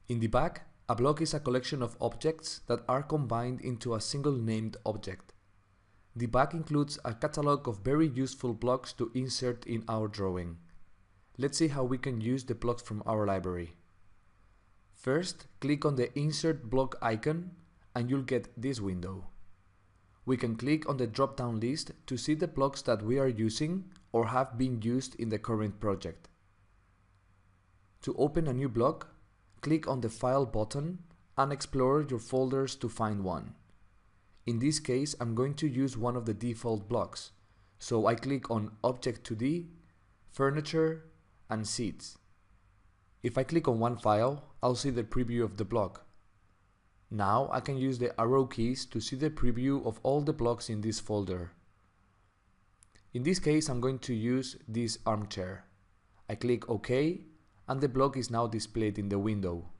In Dibac, a block is a collection of objects that are combined into a single named object. Dibac includes a catalog of very useful blocks to insert in our drawing. Let's see how we can use the blocks from our library. First, click on the Insert Block icon and you'll get this window. We can click on the drop-down list to see the blocks that we are using or have been used in the current project. To open a new block, click on the File button and explore your folders to find one. In this case, I'm going to use one of the default blocks, so I click on Object 2D, Furniture, and Seats. If I click on one file, I'll see the preview of the block. Now I can use the arrow keys to see the preview of all the blocks in this folder. In this case, I'm going to use this armchair. I click OK, and the block is now displayed in the window.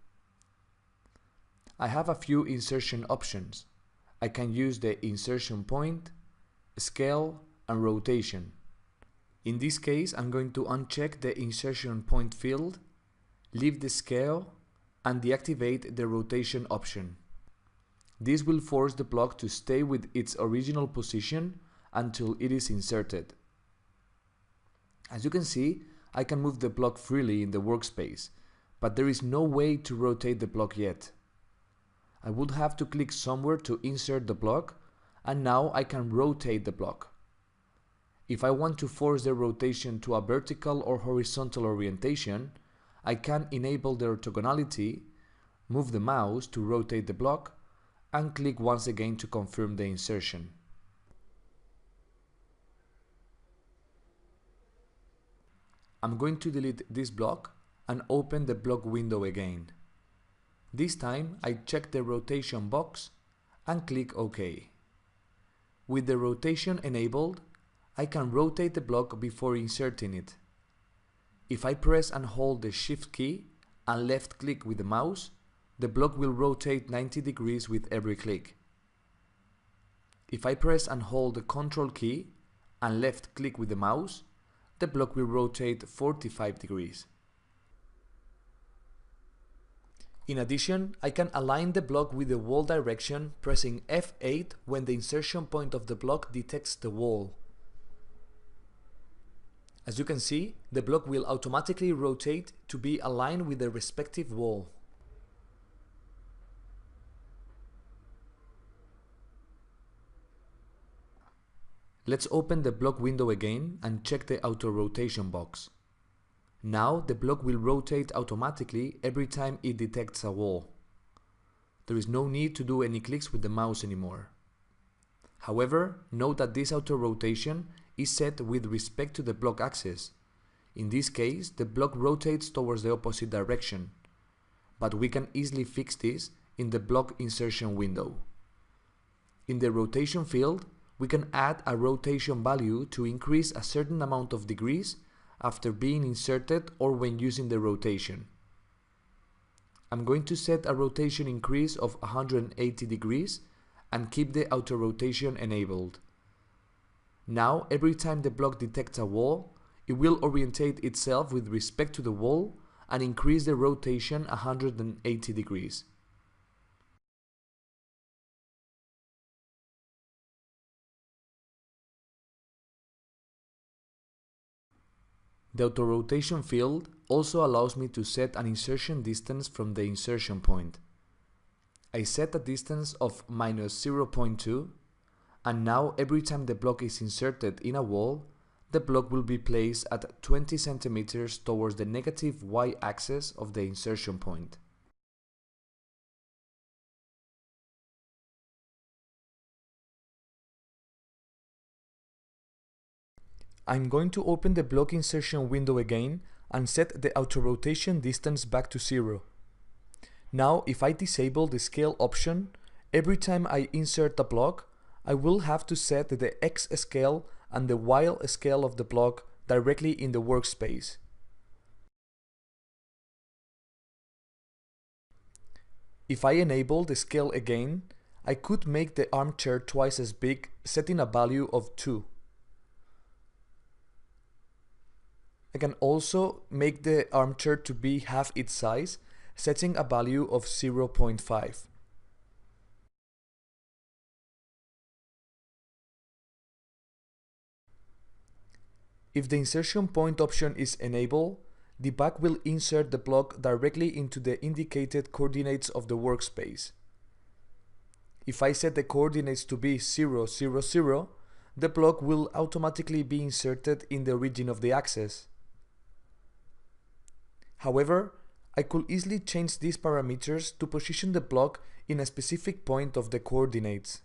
I have a few insertion options. I can use the insertion point, scale, and rotation. In this case, I'm going to uncheck the insertion point field, leave the scale, and deactivate the rotation option. This will force the block to stay with its original position until it is inserted. As you can see, I can move the block freely in the workspace, but there is no way to rotate the block yet. I would have to click somewhere to insert the block, and now I can rotate the block. If I want to force the rotation to a vertical or horizontal orientation, I can enable the orthogonality, move the mouse to rotate the block, and click once again to confirm the insertion. I'm going to delete this block and open the block window again. This time I check the rotation box and click OK. With the rotation enabled, I can rotate the block before inserting it. If I press and hold the Shift key and left click with the mouse, the block will rotate 90 degrees with every click. If I press and hold the Ctrl key and left click with the mouse, the block will rotate 45 degrees. In addition, I can align the block with the wall direction pressing F8 when the insertion point of the block detects the wall. As you can see, the block will automatically rotate to be aligned with the respective wall. Let's open the block window again and check the auto rotation box. Now the block will rotate automatically every time it detects a wall. There is no need to do any clicks with the mouse anymore. However, note that this auto rotation is set with respect to the block axis. In this case, the block rotates towards the opposite direction, but we can easily fix this in the block insertion window. In the rotation field, we can add a rotation value to increase a certain amount of degrees after being inserted or when using the rotation. I'm going to set a rotation increase of 180 degrees and keep the auto rotation enabled. Now, every time the block detects a wall, it will orientate itself with respect to the wall and increase the rotation 180 degrees. The auto-rotation field also allows me to set an insertion distance from the insertion point. I set a distance of -0.2, and now every time the block is inserted in a wall, the block will be placed at 20 centimeters towards the negative y-axis of the insertion point. I'm going to open the block insertion window again and set the auto-rotation distance back to 0. Now, if I disable the scale option, every time I insert a block, I will have to set the X scale and the Y scale of the block directly in the workspace. If I enable the scale again, I could make the armchair twice as big, setting a value of 2. I can also make the armchair to be half its size, setting a value of 0.5. If the insertion point option is enabled, Dibac will insert the block directly into the indicated coordinates of the workspace. If I set the coordinates to be 0, 0, 0, the block will automatically be inserted in the origin of the axis. However, I could easily change these parameters to position the block in a specific point of the coordinates.